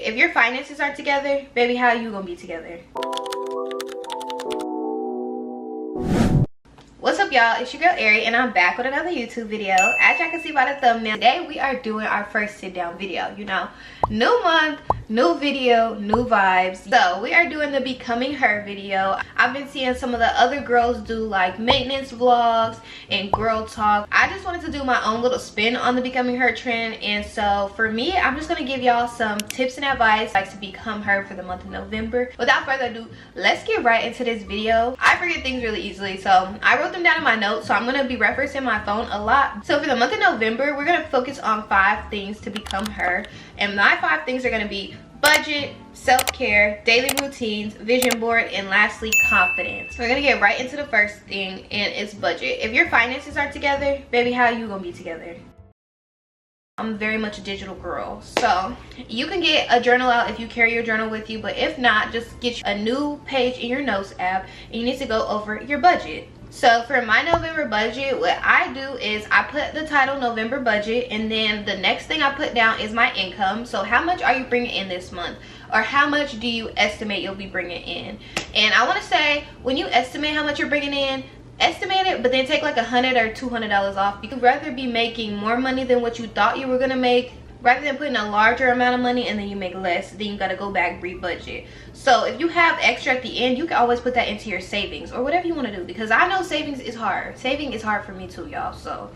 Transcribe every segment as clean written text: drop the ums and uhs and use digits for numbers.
If your finances aren't together, baby, how you gonna be together? What's up, y'all? It's your girl Ari, and I'm back with another YouTube video. As y'all can see by the thumbnail, today we are doing our first sit down video. You know, new month, new video, new vibes. So we are doing the becoming her video. I've been seeing some of the other girls do like maintenance vlogs and girl talk. I just wanted to do my own little spin on the becoming her trend, and so for me, I'm just gonna give y'all some tips and advice like to become her for the month of November. Without further ado, let's get right into this video. I forget things really easily, so I wrote them down in my notes, so I'm gonna be referencing my phone a lot. So for the month of November, we're gonna focus on 5 things to become her, and my 5 things are gonna be budget, self-care, daily routines, vision board, and lastly, confidence. We're gonna get right into the first thing, and it's budget. If your finances aren't together, baby, how you gonna be together? I'm very much a digital girl, so you can get a journal out if you carry your journal with you, but if not, just get a new page in your notes app, and you need to go over your budget. So for my November budget, what I do is I put the title November budget, and then the next thing I put down is my income. So how much are you bringing in this month, or how much do you estimate you'll be bringing in? And I want to say, when you estimate how much you're bringing in, estimate it, but then take like $100 or $200 off. You could rather be making more money than what you thought you were gonna make, rather than putting a larger amount of money and then you make less, then you gotta go back re-budget. So if you have extra at the end, you can always put that into your savings or whatever you want to do, because I know savings is hard. Saving is hard for me too, y'all. So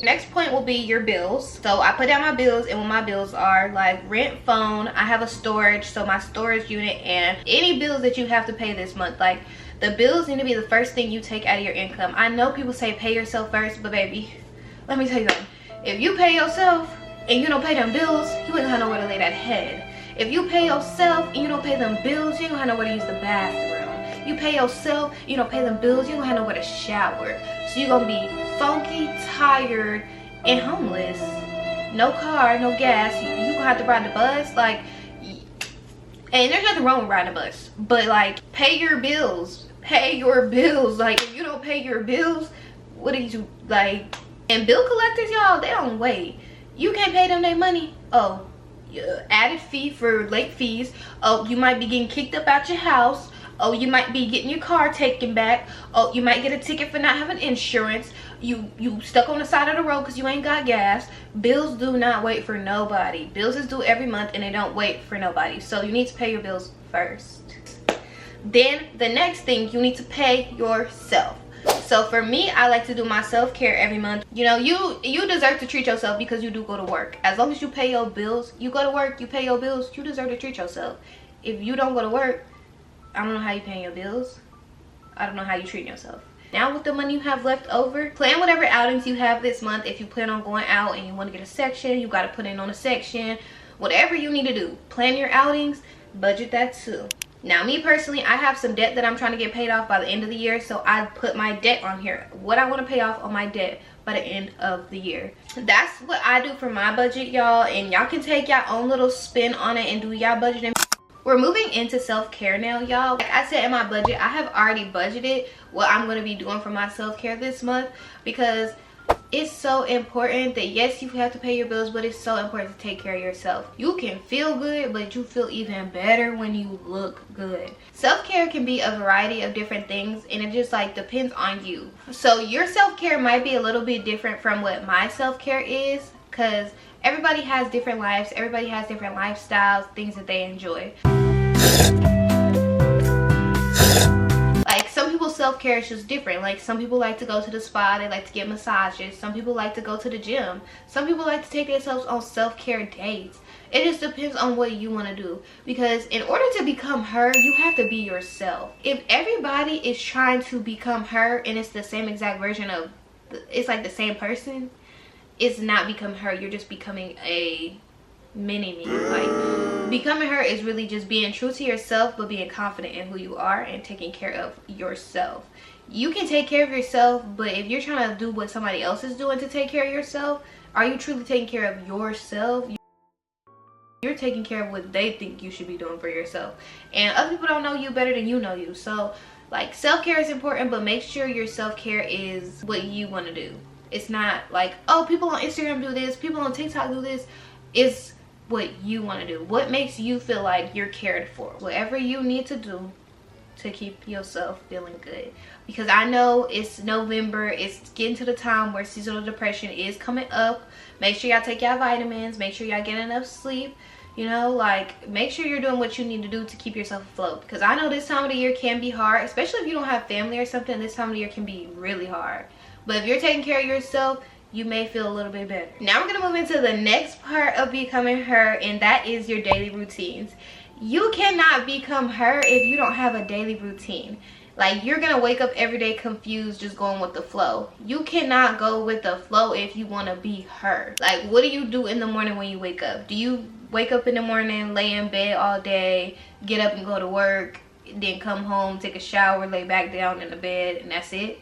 next point will be your bills. So I put down my bills, and what my bills are like rent, phone, I have a storage, so my storage unit, and any bills that you have to pay this month. Like the bills need to be the first thing you take out of your income. I know people say pay yourself first, but baby, let me tell you something. If you pay yourself and you don't pay them bills, you ain't gonna have nowhere to lay that head. If you pay yourself and you don't pay them bills, you ain't gonna have nowhere to use the bathroom. You pay yourself, you don't pay them bills, you ain't gonna have nowhere to shower. So you're gonna be funky, tired, and homeless. No car, no gas. You gonna have to ride the bus, like, and there's nothing wrong with riding a bus, but like, pay your bills. Pay your bills. Like, if you don't pay your bills, what do you like? And bill collectors, y'all, they don't wait. You can't pay them their money. Oh, added fee for late fees. Oh, you might be getting kicked up out your house. Oh, you might be getting your car taken back. Oh, you might get a ticket for not having insurance. You stuck on the side of the road because you ain't got gas. Bills do not wait for nobody. Bills is due every month, and they don't wait for nobody. So you need to pay your bills first. Then the next thing, you need to pay yourself. So for me, I like to do my self-care every month. You know, you deserve to treat yourself because you do go to work. As long as you pay your bills, you go to work, you pay your bills, you deserve to treat yourself. If you don't go to work, I don't know how you paying your bills. I don't know how you treating yourself. Now with the money you have left over, plan whatever outings you have this month. If you plan on going out and you want to get a section, you got to put in on a section. Whatever you need to do, plan your outings, budget that too. Now me personally, I have some debt that I'm trying to get paid off by the end of the year, so I put my debt on here, what I want to pay off on my debt by the end of the year. That's what I do for my budget, y'all, and y'all can take y'all own little spin on it and do y'all budgeting. We're moving into self-care now, y'all. Like I said in my budget, I have already budgeted what I'm going to be doing for my self-care this month, because it's so important that, yes, you have to pay your bills, but it's so important to take care of yourself. You can feel good, but you feel even better when you look good. Self-care can be a variety of different things, and it just like depends on you. So your self-care might be a little bit different from what my self-care is, because everybody has different lives, everybody has different lifestyles, things that they enjoy. Like some people's self-care is just different. Like some people like to go to the spa, they like to get massages. Some people like to go to the gym. Some people like to take themselves on self-care dates. It just depends on what you want to do, because in order to become her, you have to be yourself. If everybody is trying to become her and it's the same exact version of, it's like the same person, it's not become her. You're just becoming a mini-me. Like becoming her is really just being true to yourself, but being confident in who you are and taking care of yourself. You can take care of yourself, but if you're trying to do what somebody else is doing to take care of yourself, are you truly taking care of yourself? You're taking care of what they think you should be doing for yourself, and other people don't know you better than you know you. So like, self-care is important, but make sure your self-care is what you want to do. It's not like, oh, people on Instagram do this, people on TikTok do this. It's what you want to do, what makes you feel like you're cared for, whatever you need to do to keep yourself feeling good. Because I know it's November, it's getting to the time where seasonal depression is coming up. Make sure y'all take y'all vitamins, make sure y'all get enough sleep, you know, like make sure you're doing what you need to do to keep yourself afloat. Because I know this time of the year can be hard, especially if you don't have family or something. This time of the year can be really hard, but if you're taking care of yourself, you may feel a little bit better. Now we're gonna move into the next part of becoming her, and that is your daily routines. You cannot become her if you don't have a daily routine. Like, you're gonna wake up every day confused, just going with the flow. You cannot go with the flow if you want to be her. Like, what do you do in the morning when you wake up? Do you wake up in the morning, lay in bed all day, get up and go to work, then come home, take a shower, lay back down in the bed, and that's it?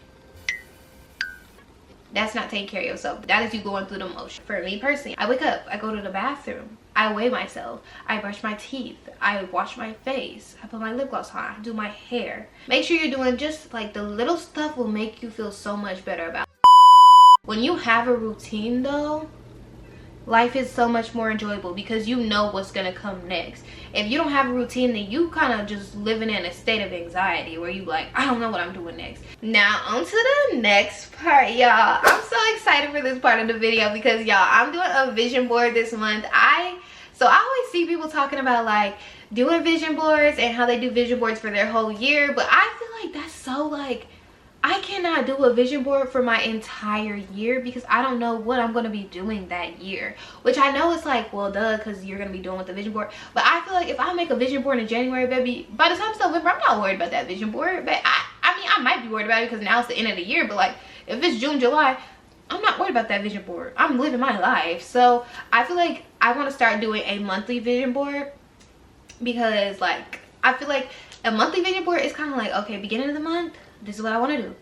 That's not taking care of yourself. That is you going through the motion. For me personally, I wake up, I go to the bathroom, I weigh myself, I brush my teeth, I wash my face, I put my lip gloss on, I do my hair. Make sure you're doing just like the little stuff will make you feel so much better about it. When you have a routine though, life is so much more enjoyable because you know what's gonna come next. If you don't have a routine, then you kind of just living in a state of anxiety where you like, I don't know what I'm doing next. Now on to the next part, y'all. I'm so excited for this part of the video because y'all, I'm doing a vision board this month. So I always see people talking about like doing vision boards and how they do vision boards for their whole year, but I feel like that's so like, I cannot do a vision board for my entire year because I don't know what I'm going to be doing that year. Which I know it's like, well, duh, because you're going to be doing with the vision board. But I feel like if I make a vision board in January, baby, by the time it's November, I'm not worried about that vision board. But I mean, I might be worried about it because now it's the end of the year. But like, if it's June, July, I'm not worried about that vision board. I'm living my life. So I feel like I want to start doing a monthly vision board because like, I feel like a monthly vision board is kind of like, okay, beginning of the month, this is what I want to do.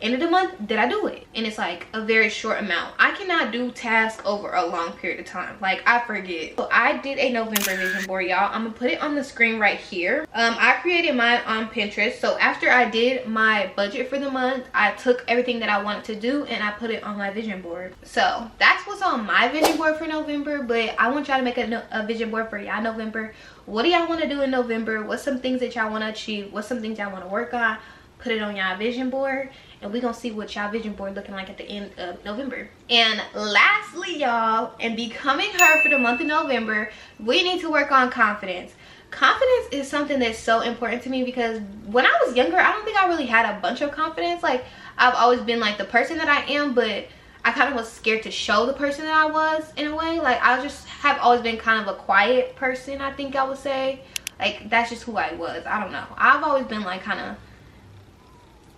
End of the month, did I do it? And it's like a very short amount. I cannot do tasks over a long period of time. Like, I forget. So I did a November vision board, y'all. I'm gonna put it on the screen right here. I created mine on Pinterest. So after I did my budget for the month, I took everything that I wanted to do and I put it on my vision board. So that's what's on my vision board for November. But I want y'all to make a vision board for y'all November. What do y'all want to do in November? What's some things that y'all want to achieve? What's some things y'all want to work on? Put it on y'all vision board, and we're gonna see what y'all vision board looking like at the end of November. And lastly, y'all, in becoming her for the month of November, we need to work on confidence. Confidence is something that's so important to me because when I was younger, I don't think I really had a bunch of confidence. Like, I've always been like the person that I am, but I kind of was scared to show the person that I was in a way. Like, I just have always been kind of a quiet person, I think I would say. Like, that's just who I was. I don't know. I've always been like kind of,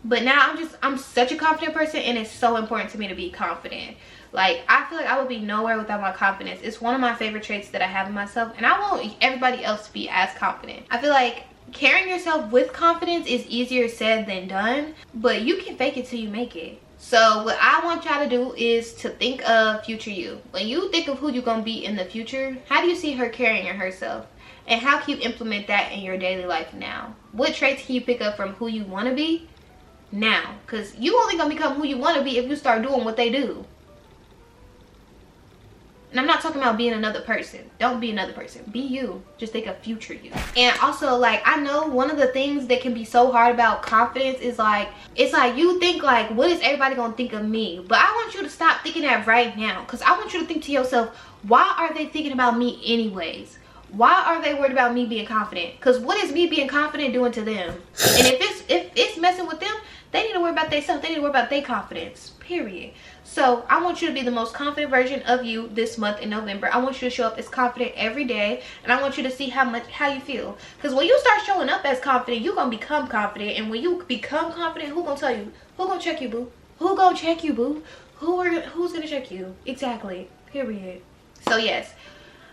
but now I'm such a confident person, and it's so important to me to be confident. Like, I feel like I would be nowhere without my confidence. It's one of my favorite traits that I have in myself, and I want everybody else to be as confident. I feel like carrying yourself with confidence is easier said than done, but you can fake it till you make it. So what I want y'all to do is to think of future you. When you think of who you're gonna be in the future, how do you see her carrying herself? And how can you implement that in your daily life now? What traits can you pick up from who you want to be now? Because you only gonna become who you want to be if you start doing what they do. And I'm not talking about being another person. Don't be another person. Be you. Just think of future you. And also, like, I know one of the things that can be so hard about confidence is like, it's like you think like, what is everybody gonna think of me? But I want you to stop thinking that right now, because I want you to think to yourself, why are they thinking about me anyways? Why are they worried about me being confident? Because what is me being confident doing to them? And if it's messing with them, they need to worry about themselves. They need to worry about their confidence, period. So I want you to be the most confident version of you this month in November. I want you to show up as confident every day, and I want you to see how you feel. Because when you start showing up as confident, you're gonna become confident. And when you become confident, who gonna tell you? Who gonna check you, boo? Who gonna check you, boo? Who's gonna check you? Exactly, period. So yes,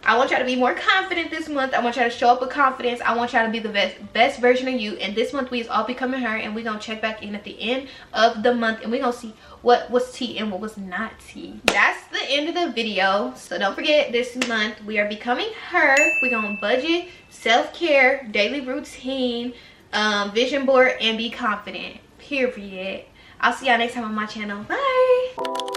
I want y'all to be more confident this month. I want y'all to show up with confidence. I want y'all to be the best version of you. And this month we is all becoming her, and we're gonna check back in at the end of the month, and we're gonna see what was tea and what was not tea. That's the end of the video. So don't forget, this month we are becoming her. We're gonna budget, self-care, daily routine, vision board, and be confident, period. I'll see y'all next time on my channel. Bye.